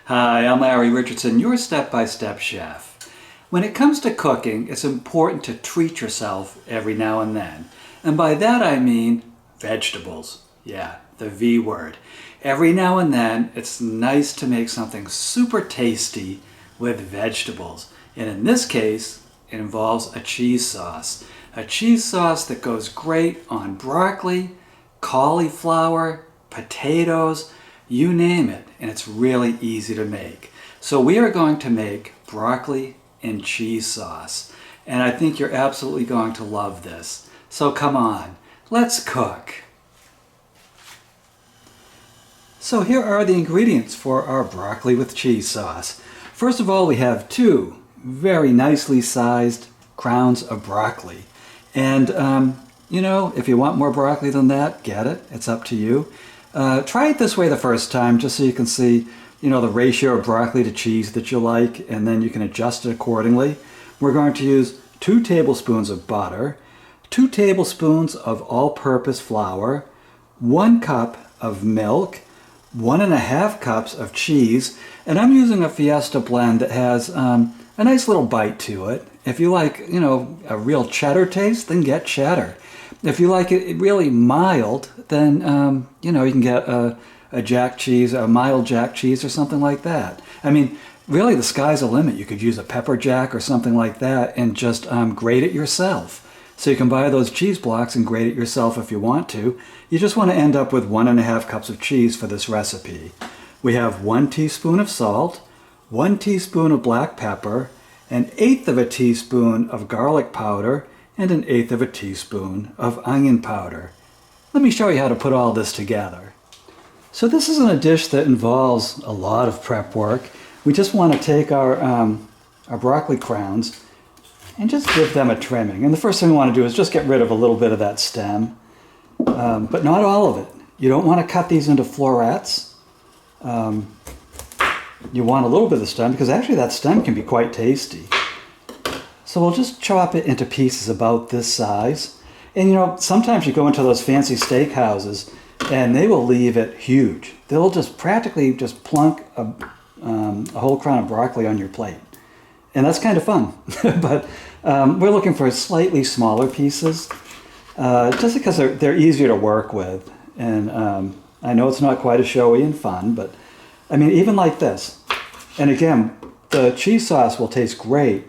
Hi, I'm Larry Richardson, your step-by-step chef. When it comes to cooking, it's important to treat yourself every now and then. And by that I mean vegetables. Yeah, the V word. Every now and then, it's nice to make something super tasty with vegetables. And in this case, it involves a cheese sauce. A cheese sauce that goes great on broccoli, cauliflower, potatoes, you name it, and it's really easy to make. So we are going to make broccoli and cheese sauce, and I think you're absolutely going to love this. So come on, let's cook. So here are the ingredients for our broccoli with cheese sauce. First of all, we have 2 very nicely sized crowns of broccoli. And you know, if you want more broccoli than that, get it. It's up to you. Try it this way the first time just so you can see, you know, the ratio of broccoli to cheese that you like, and then you can adjust it accordingly. We're going to use 2 tablespoons of butter, 2 tablespoons of all-purpose flour, 1 cup of milk, 1.5 cups of cheese, and I'm using a Fiesta blend that has a nice little bite to it. If you like, you know, a real cheddar taste, then get cheddar. If you like it really mild, then, you know, you can get a jack cheese, a mild jack cheese or something like that. I mean, really the sky's the limit. You could use a pepper jack or something like that and just grate it yourself. So you can buy those cheese blocks and grate it yourself if you want to. You just want to end up with 1.5 cups of cheese for this recipe. We have 1 teaspoon of salt, 1 teaspoon of black pepper, 1/8 of a teaspoon of garlic powder, and 1/8 of a teaspoon of onion powder. Let me show you how to put all this together. So this isn't a dish that involves a lot of prep work. We just want to take our broccoli crowns and just give them a trimming. And the first thing we want to do is just get rid of a little bit of that stem, but not all of it. You don't want to cut these into florets. You want a little bit of the stem because actually that stem can be quite tasty. So we'll just chop it into pieces about this size. And you know, sometimes you go into those fancy steakhouses and they will leave it huge. They'll just practically just plunk a whole crown of broccoli on your plate. And that's kind of fun. But we're looking for slightly smaller pieces just because they're easier to work with. And I know it's not quite as showy and fun, but I mean, even like this. And again, the cheese sauce will taste great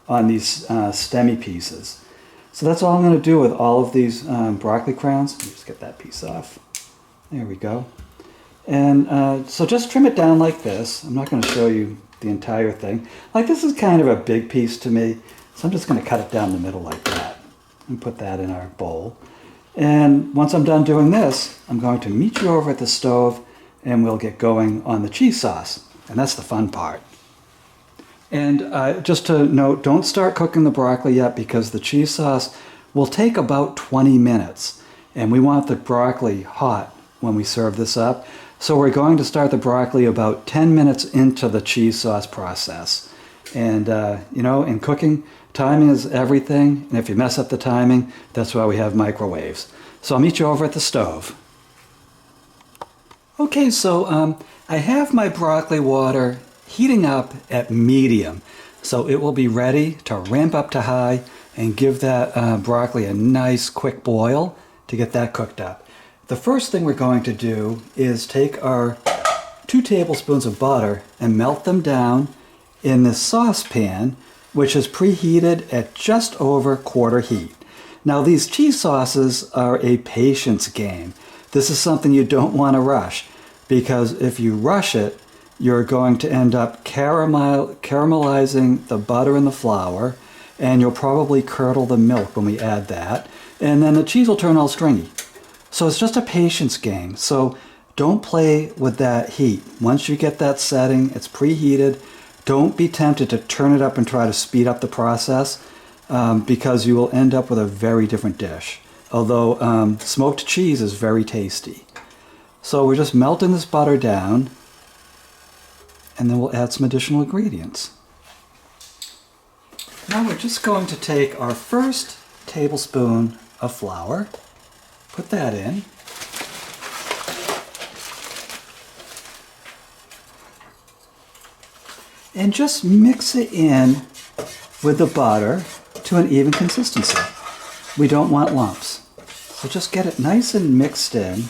on these stemmy pieces. So that's all I'm going to do with all of these broccoli crowns. Let me just get that piece off. There we go. And so just trim it down like this. I'm not going to show you the entire thing. Like this is kind of a big piece to me, so I'm just going to cut it down the middle like that and put that in our bowl. And once I'm done doing this, I'm going to meet you over at the stove and we'll get going on the cheese sauce. And that's the fun part. And just to note, don't start cooking the broccoli yet because the cheese sauce will take about 20 minutes. And we want the broccoli hot when we serve this up. So we're going to start the broccoli about 10 minutes into the cheese sauce process. And, you know, in cooking, timing is everything. And if you mess up the timing, that's why we have microwaves. So I'll meet you over at the stove. Okay, so I have my broccoli water heating up at medium. So it will be ready to ramp up to high and give that broccoli a nice quick boil to get that cooked up. The first thing we're going to do is take our 2 tablespoons of butter and melt them down in this saucepan, which is preheated at just over quarter heat. Now these cheese sauces are a patience game. This is something you don't want to rush because if you rush it, you're going to end up caramelizing the butter and the flour, and you'll probably curdle the milk when we add that, and then the cheese will turn all stringy. So it's just a patience game. So don't play with that heat. Once you get that setting, it's preheated, don't be tempted to turn it up and try to speed up the process because you will end up with a very different dish. Although smoked cheese is very tasty. So we're just melting this butter down, and then we'll add some additional ingredients. Now we're just going to take our first tablespoon of flour, put that in, and just mix it in with the butter to an even consistency. We don't want lumps. So just get it nice and mixed in.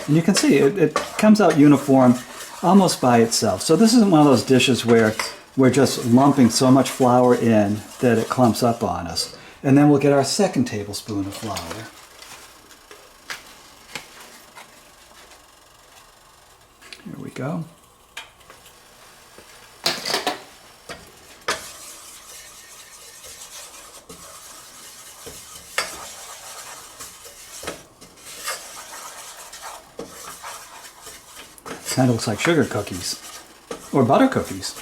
And you can see it comes out uniform almost by itself. So this isn't one of those dishes where we're just lumping so much flour in that it clumps up on us. And then we'll get our second tablespoon of flour. Here we go. Kind of looks like sugar cookies or butter cookies.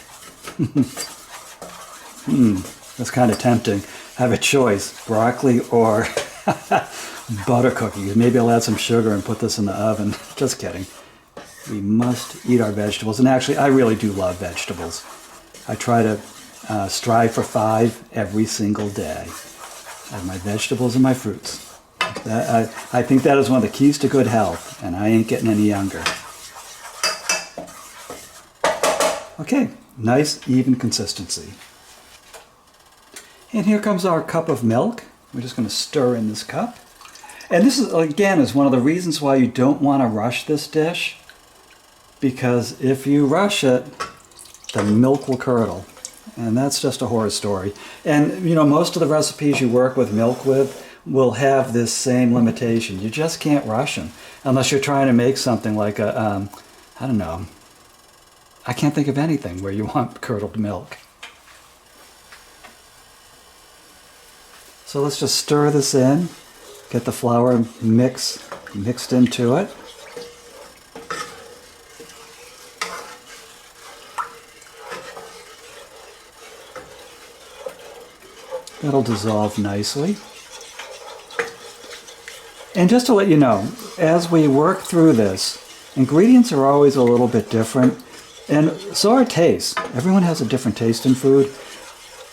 That's kind of tempting. Have a choice, broccoli or butter cookies. Maybe I'll add some sugar and put this in the oven. Just kidding. We must eat our vegetables. And actually, I really do love vegetables. I try to strive for 5 every single day. I have my vegetables and my fruits. I think that is one of the keys to good health, and I ain't getting any younger. Okay, nice even consistency. And here comes our cup of milk. We're just going to stir in this cup. And this is, again, is one of the reasons why you don't want to rush this dish, because if you rush it, the milk will curdle. And that's just a horror story. And you know, most of the recipes you work with milk with will have this same limitation. You just can't rush them unless you're trying to make something like a, I don't know, I can't think of anything where you want curdled milk. So let's just stir this in, get the flour mixed into it. That'll dissolve nicely. And just to let you know, as we work through this, ingredients are always a little bit different, and so are tastes. Everyone has a different taste in food.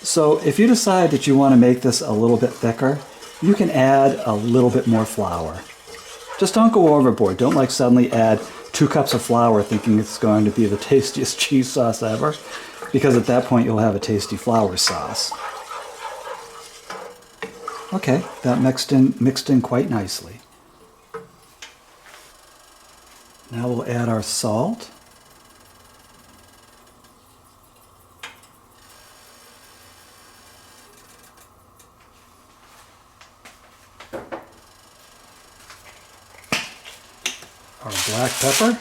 So if you decide that you want to make this a little bit thicker, you can add a little bit more flour. Just don't go overboard. Don't like suddenly add 2 cups of flour thinking it's going to be the tastiest cheese sauce ever, because at that point you'll have a tasty flour sauce. Okay, that mixed in quite nicely. Now we'll add our salt. Our black pepper.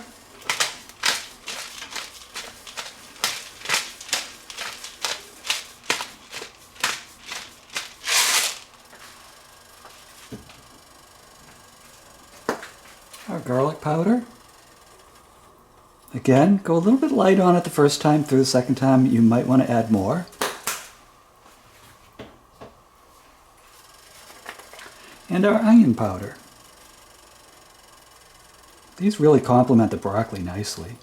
Our garlic powder. Again, go a little bit light on it the first time. Through the second time, you might want to add more. And our onion powder. These really complement the broccoli nicely.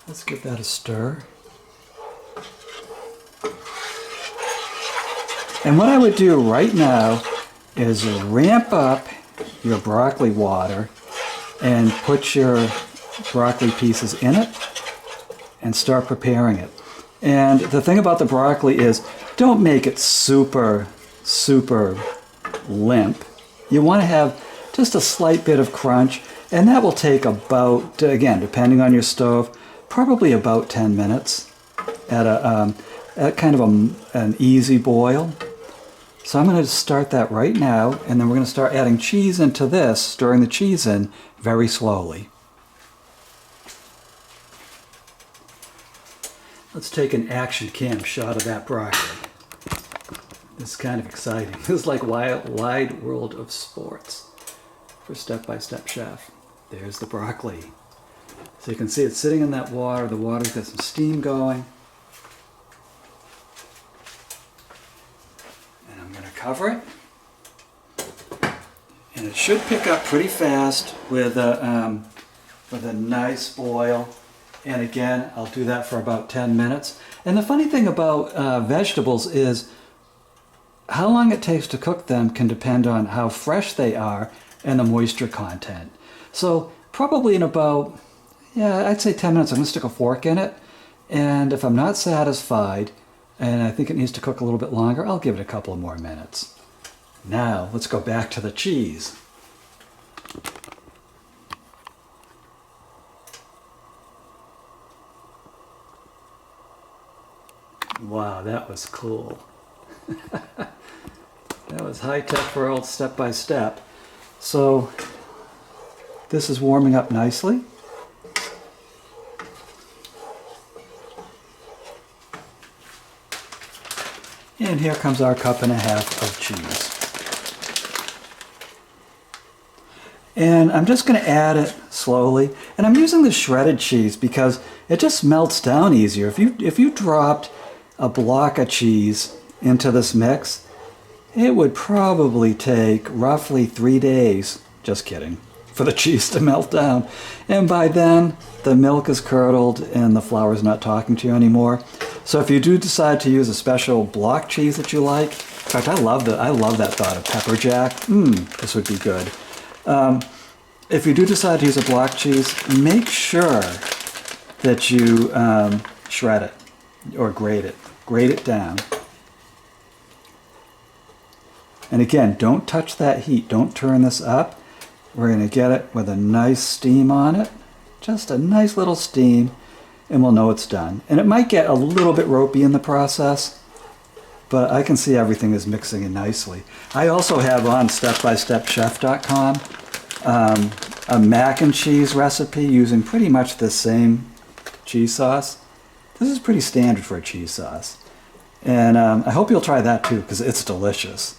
Let's give that a stir. And what I would do right now is ramp up your broccoli water and put your broccoli pieces in it and start preparing it. And the thing about the broccoli is, don't make it super limp. You want to have just a slight bit of crunch, and that will take about, again, depending on your stove, probably about 10 minutes at kind of an easy boil. So I'm going to start that right now, and then we're going to start adding cheese into this, stirring the cheese in very slowly. Let's take an action cam shot of that broccoli. This is kind of exciting. This is like wide world of sports for step-by-step chef. There's the broccoli. So you can see it's sitting in that water. The water's got some steam going. And I'm going to cover it. And it should pick up pretty fast with a nice boil. And again, I'll do that for about 10 minutes. And the funny thing about vegetables is how long it takes to cook them can depend on how fresh they are and the moisture content. So probably in about, yeah, I'd say 10 minutes, I'm going to stick a fork in it. And if I'm not satisfied, and I think it needs to cook a little bit longer, I'll give it a couple of more minutes. Now, let's go back to the cheese. Wow, that was cool. That was high tech for old step by step. So this is warming up nicely. And here comes our 1.5 cups of cheese. And I'm just going to add it slowly. And I'm using the shredded cheese because it just melts down easier. If you dropped a block of cheese into this mix, it would probably take roughly 3 days, just kidding, for the cheese to melt down. And by then, the milk is curdled and the flour's not talking to you anymore. So if you do decide to use a special block cheese that you like, in fact, I love that thought of pepper jack. This would be good. If you do decide to use a block cheese, make sure that you shred it or grate it. Grate it down. And again, don't touch that heat. Don't turn this up. We're going to get it with a nice steam on it. Just a nice little steam, and we'll know it's done. And it might get a little bit ropey in the process, but I can see everything is mixing in nicely. I also have on stepbystepchef.com a mac and cheese recipe using pretty much the same cheese sauce. This is pretty standard for a cheese sauce. And I hope you'll try that too, because it's delicious.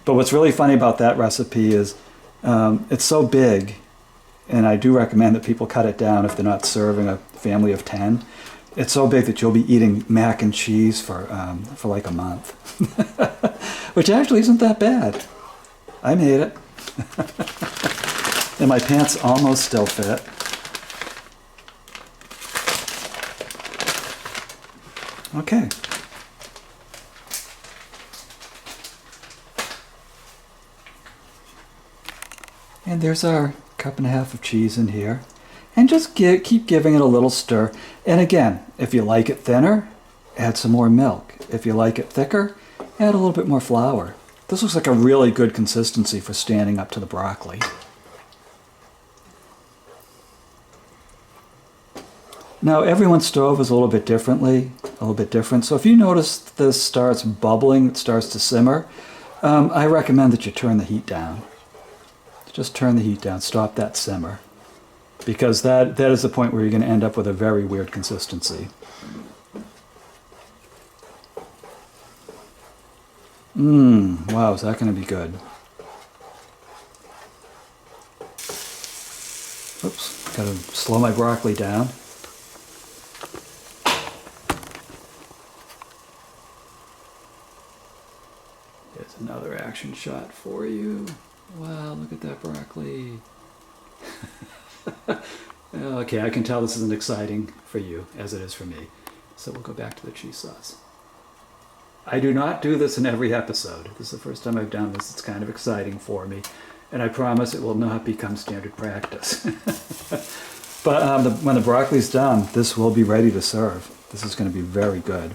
But what's really funny about that recipe is it's so big, and I do recommend that people cut it down if they're not serving a family of 10. It's so big that you'll be eating mac and cheese for like a month, which actually isn't that bad. I made it. And my pants almost still fit. Okay. And there's our 1.5 cups of cheese in here. And just keep giving it a little stir. And again, if you like it thinner, add some more milk. If you like it thicker, add a little bit more flour. This looks like a really good consistency for standing up to the broccoli. Now, everyone's stove is a little bit different. So if you notice this starts bubbling, it starts to simmer, I recommend that you turn the heat down. Just turn the heat down, stop that simmer. Because that is the point where you're going to end up with a very weird consistency. Wow, is that going to be good? Oops, got to slow my broccoli down. Here's another action shot for you. Wow, look at that broccoli. Okay, I can tell this isn't exciting for you as it is for me. So we'll go back to the cheese sauce. I do not do this in every episode. This is the first time I've done this. It's kind of exciting for me. And I promise it will not become standard practice. But when the broccoli's done, this will be ready to serve. This is going to be very good.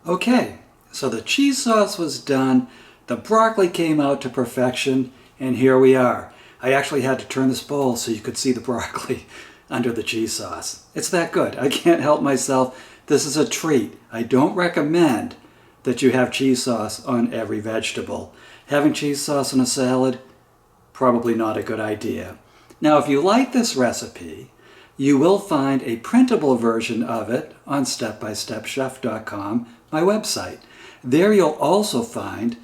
Okay, so the cheese sauce was done. The broccoli came out to perfection. And here we are. I actually had to turn this bowl so you could see the broccoli under the cheese sauce. It's that good. I can't help myself. This is a treat. I don't recommend that you have cheese sauce on every vegetable. Having cheese sauce on a salad, probably not a good idea. Now, if you like this recipe, you will find a printable version of it on stepbystepchef.com, my website. There you'll also find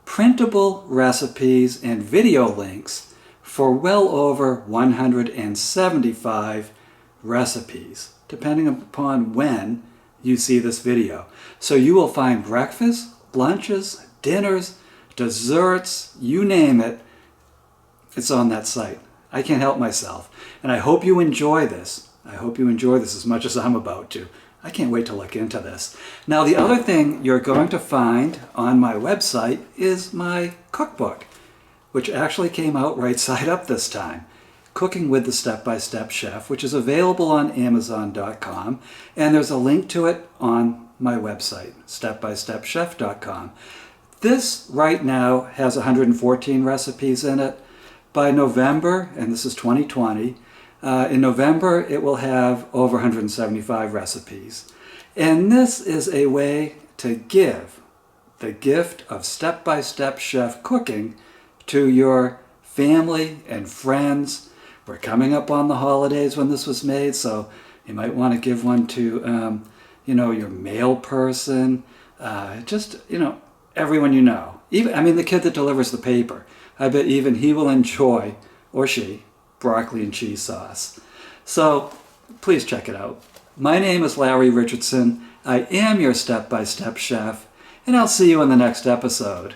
printable recipes and video links for well over 175 recipes, depending upon when you see this video. So you will find breakfast, lunches, dinners, desserts, you name it, it's on that site. I can't help myself. And I hope you enjoy this. I hope you enjoy this as much as I'm about to. I can't wait to look into this. Now, the other thing you're going to find on my website is my cookbook, which actually came out right side up this time. Cooking with the Step-by-Step Chef, which is available on Amazon.com, and there's a link to it on my website, stepbystepchef.com. This right now has 114 recipes in it. By November, and this is 2020, in November it will have over 175 recipes. And this is a way to give the gift of step-by-step chef cooking to your family and friends. We're coming up on the holidays when this was made, so you might want to give one to your mail person, everyone you know. Even the kid that delivers the paper. I bet even he will enjoy, or she, broccoli and cheese sauce. So please check it out. My name is Larry Richardson. I am your step-by-step chef, and I'll see you in the next episode.